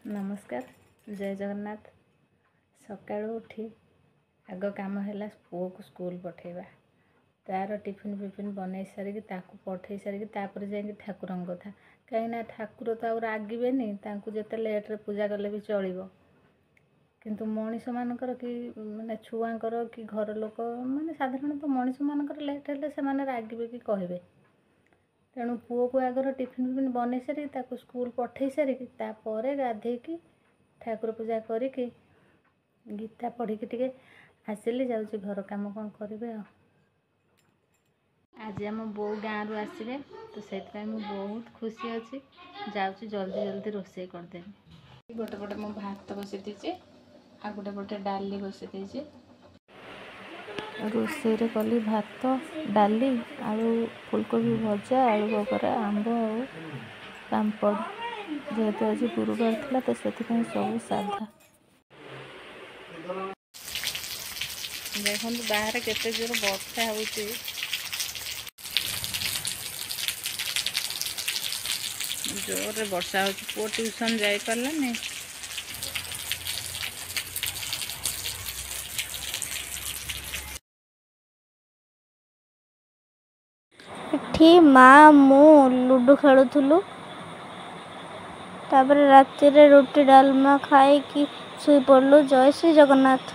नमस्कार जय जगन्नाथ। सकाळू उठी आग काम है पुओ को स्कूल पठेबा तार टिफिन फिफिन बनई सारिकी ताकू पठे सारिकी तापर जाइए ठाकुर कथा कहीं ठाकुर तो आउ रागिबेनी जिते लेट्रे पूजा कले भी चलो किंतु मनीष मानकर कि माने छुआंकर कि घर लोक माने साधारणतः मनीष मानकर लेट हेले से माने रागिबे कि कहबे तेणु पुओ को आगर टिफिन फिफिन बनई सारिकी स्कूल पठे सारिकी तापर गाधेकी ठाकुर पूजा करिकी गीता पढ़िकी टिके आसिली जाऊँगी घर काम कौन करेंगे। आज आम बो गाँव आसवे तो से बहुत खुशी अच्छी जाऊँगी जल्दी जल्दी रोषे करदेवी। गोटे पटे मो भात बसई देचे आ गोटे पटे डाली बसई देचे रोषे कली भात डाली आलू फुलकोबी भजा आलू बकरा आंब और पापड़ जेहेतु आज गुरुवार था तो से सब साधा। देखो बाहर केते जोर वर्षा होती जोर वर्षा हो पुओ ट्यूशन जाई पारलानी एठी माँ मु लूडो खेलुलु तापर राति रे रोटी डालमा खाई कि सुई पड़लु। जय श्री जगन्नाथ।